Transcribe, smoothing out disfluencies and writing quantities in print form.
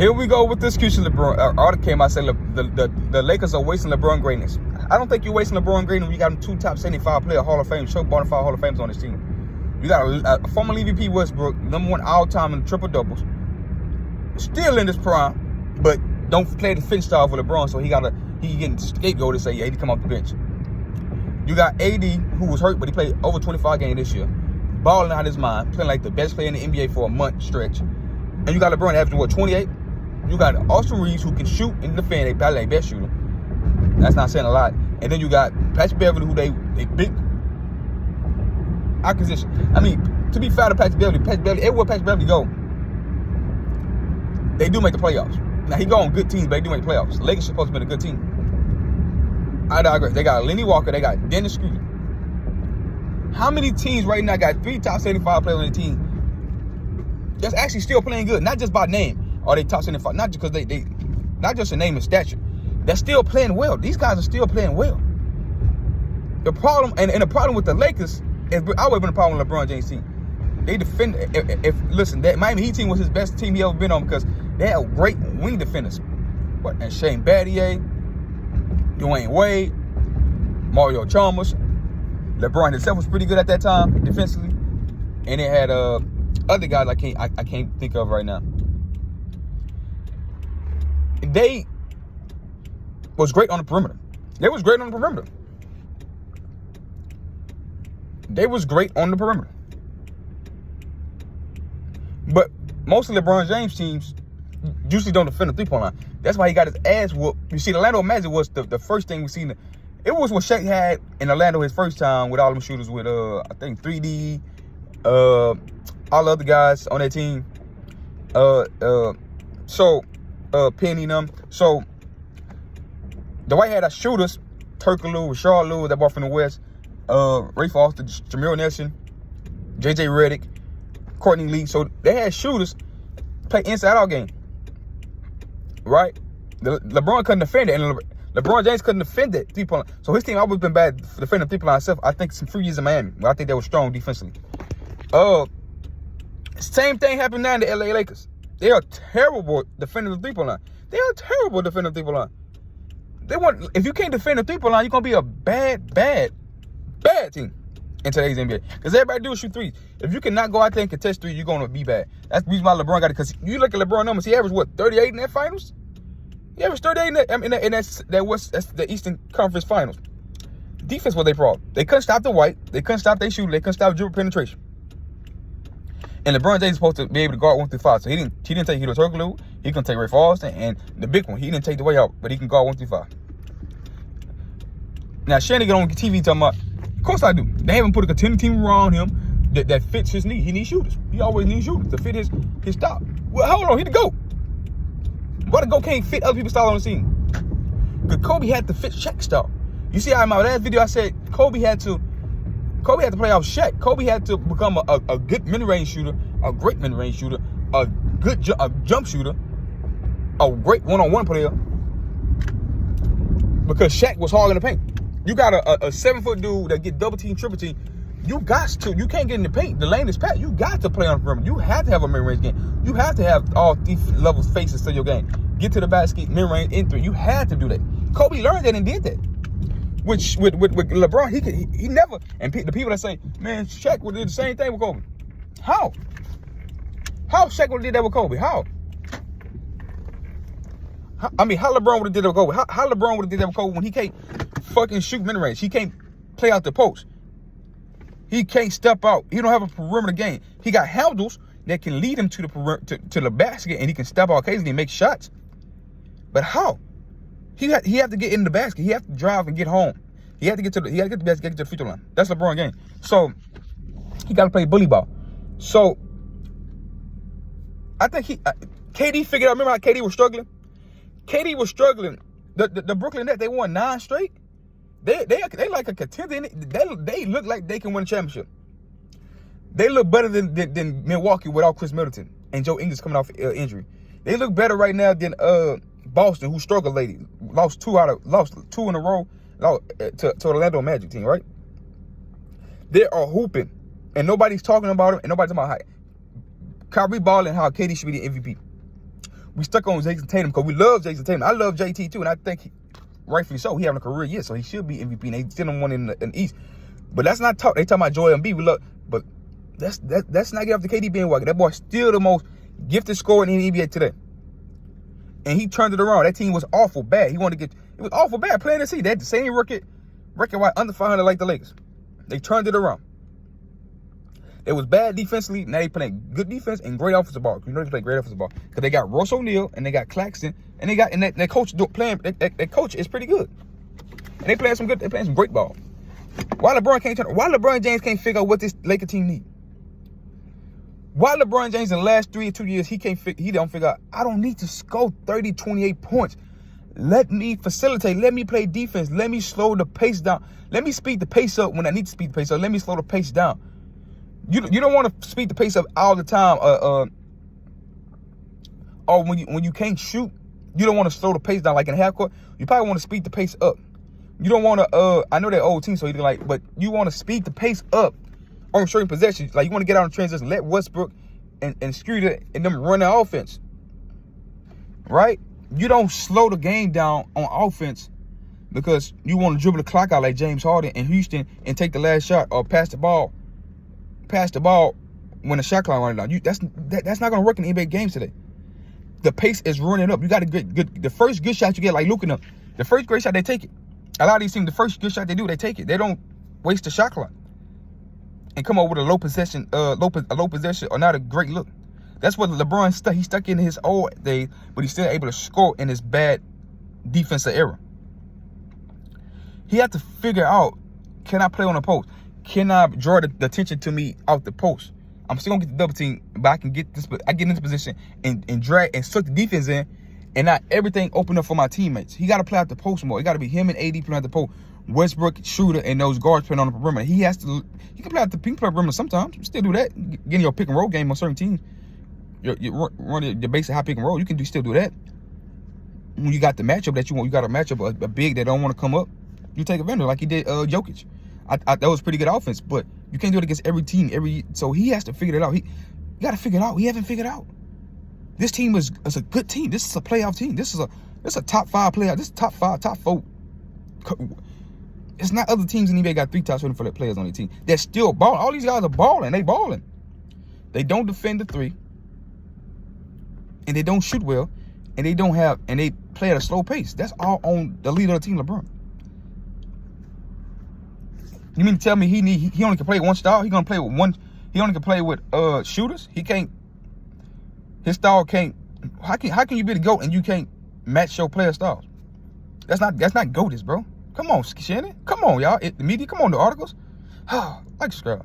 Here we go with the excuse of LeBron. Article came out saying the Lakers are wasting LeBron greatness. I don't think you're wasting LeBron greatness when you got him 2 top 75 player Hall of Fame, show bona fide Hall of Famers on this team. You got a former MVP Westbrook, #1 all-time in triple doubles, still in this prime, but don't play the finish style for LeBron, so he getting scapegoated to say, yeah, he come off the bench. You got AD, who was hurt, but he played over 25 games this year, balling out his mind, playing like the best player in the NBA for a month stretch. And you got LeBron averaging, what, 28? You got Austin Reeves, who can shoot and defend. They probably ain't best shooter. That's not saying a lot. And then you got Patrick Beverly, who they big acquisition. I mean, to be fair to Patrick Beverly, everywhere Patrick Beverly go, they do make the playoffs. Now, he go on good teams, but they do make the playoffs. The Lakers supposed to be a good team. I digress. They got Lenny Walker. They got Dennis Schröder. How many teams right now got 3 top 75 players on the team that's actually still playing good? Not just by name. Are they top 75? Not just because they not just a name and stature. They're still playing well. These guys are still playing well. The problem, and the problem with the Lakers, is always been a problem with LeBron James' team. They defend. Listen, that Miami Heat team was his best team he ever been on because they had great wing defenders. And Shane Battier, Dwayne Wade, Mario Chalmers. LeBron himself was pretty good at that time defensively, and they had other guys I can't think of right now. They was great on the perimeter. They was great on the perimeter. But most of LeBron James teams usually don't defend the three-point line. That's why he got his ass whooped. You see, the Orlando Magic was the first thing we seen. It was what Shaq had in Orlando his first time with all them shooters with, I think, 3D, all the other guys on that team. Penny and them. So, the White had our shooters, Turkoglu, Rashard Lewis, that brought from the West, Ray Foster, Jameer Nelson, J.J. Redick, Courtney Lee. So, they had shooters play inside-out game. Right? LeBron couldn't defend it, and LeBron James couldn't defend it. Three-point line. So, his team always been bad defending the three-point line itself. I think some few years in Miami. I think they were strong defensively. Same thing happened now in the LA Lakers. They are terrible defending the three-point line. They are terrible defending the three-point line. If you can't defend the three-point line, you're going to be a bad team in today's NBA. Because everybody do shoot threes. If you cannot go out there and contest three, you're going to be bad. That's the reason why LeBron got it. Because you look at LeBron numbers, he averaged, what, 38 in that finals? He averaged 38 in that's the Eastern Conference Finals. Defense was their problem. They couldn't stop the White. They couldn't stop their shooting. They couldn't stop dribble penetration. And LeBron James is supposed to be able to guard 1 through 5. So he didn't take Hito Turkoglu. He can take Ray Foster. And the big one, he didn't take the way out, but he can guard 1 through 5. Now, Shannon get on TV talking about, of course I do. They haven't put a contending team around him that fits his need. He needs shooters. He always needs shooters to fit his style. Well, hold on, he the GOAT. Why the GOAT can't fit other people's style on the team? Because Kobe had to fit Shaq's style. You see how in my last video I said Kobe had to play off Shaq. Kobe had to become a good mid-range shooter, a great mid-range shooter, a good jump shooter, a great one-on-one player. Because Shaq was hard in the paint. You got a 7-foot dude that get double team, triple team. You can't get in the paint. The lane is packed. You got to play on the perimeter. You have to have a mid-range game. You have to have all 3 levels faces to your game. Get to the basket, mid-range, in 3. You had to do that. Kobe learned that and did that. With LeBron, he never. And the people that say, man, Shaq would do the same thing with Kobe. How? How Shaq would have did that with Kobe? How LeBron would have did that with Kobe? How LeBron would have did that with Kobe when he can't fucking shoot mid-range? He can't play out the post. He can't step out. He don't have a perimeter game. He got handles that can lead him to the basket, and he can step out occasionally and make shots. But how? He had to get in the basket. He had to drive and get home. He had to get to the basket, get to the free throw line. That's LeBron game. So he got to play bully ball. So I think KD figured out. Remember how KD was struggling? KD was struggling. The Brooklyn Nets, they won 9 straight. They like a contender. They look like they can win a championship. They look better than Milwaukee without Chris Middleton and Joe Ingles coming off injury. They look better right now than Boston, who struggled lately. Lost 2 in a row to Orlando Magic team, right? They are hooping, and nobody's talking about them, and nobody's talking about how Kyrie balling, how KD should be the MVP. we stuck on Jason Tatum because we love Jason Tatum. I love JT too, and I think rightfully so. He having a career year, so he should be MVP. And they still don't one in the East. But that's not talk. They talking about Joel Embiid. We love, but that's not get off the KD bandwagon. That boy still the most gifted scorer in the NBA today. And he turned it around. That team was awful bad. It was awful bad playing the season. They had the same record-wise under 500 like the Lakers. They turned it around. It was bad defensively. Now they playing good defense and great offensive ball. You know they play great offensive ball because they got Russ O'Neal and they got Claxton and that coach playing. That coach is pretty good. And they playing some great ball. Why LeBron James can't figure out what this Laker team need? Why LeBron James in the last 2 years, he don't figure out, I don't need to score 30, 28 points. Let me facilitate. Let me play defense. Let me slow the pace down. Let me speed the pace up when I need to speed the pace up. Let me slow the pace down. You don't want to speed the pace up all the time. Or when you can't shoot, you don't want to slow the pace down like in half court. You probably want to speed the pace up. You don't want to, I know they're old team, so but you want to speed the pace up on certain possessions. Like you want to get out in transition, let Westbrook and Scooter and them run the offense. Right? You don't slow the game down on offense because you want to dribble the clock out like James Harden in Houston and take the last shot or pass the ball when the shot clock running down. That's not going to work in NBA games today. The pace is running up. You got to get the first good shot you get like Luka and them. The first great shot, they take it. A lot of these teams, the first good shot they do, they take it. They don't waste the shot clock and come up with a low possession or not a great look. That's what LeBron he stuck in his old days, but he's still able to score in his bad defensive era. He had to figure out, can I play on the post? Can I draw the attention to me out the post? I'm still gonna get the double team, but I can get this. I get in this position and drag and suck the defense in, and not everything open up for my teammates. He got to play out the post more. It got to be him and AD playing out the post. Westbrook, Shooter, and those guards playing on the perimeter. He can play out the perimeter sometimes. You still do that. Getting your pick and roll game on certain teams. You run your basic high pick and roll. You can still do that. When you got the matchup that you want, you got a matchup a big that don't want to come up. You take a vendor like he did Jokic. That was pretty good offense, but you can't do it against every team. So he has to figure it out. You got to figure it out. He haven't figured it out. This team is a good team. This is a playoff team. This is a top 5 playoff. This is top 4. It's not other teams in the NBA got 3 top 24 players on their team. They're still balling. All these guys are balling. They balling. They don't defend the 3, and they don't shoot well, and they play at a slow pace. That's all on the leader of the team, LeBron. You mean to tell me he only can play one style? He gonna play with one. He only can play with shooters. He can't. His style can't. How can you be the GOAT and you can't match your player styles? That's not GOATist, bro. Come on, Shannon. Come on, y'all. The media. Come on, the articles. Like subscribe.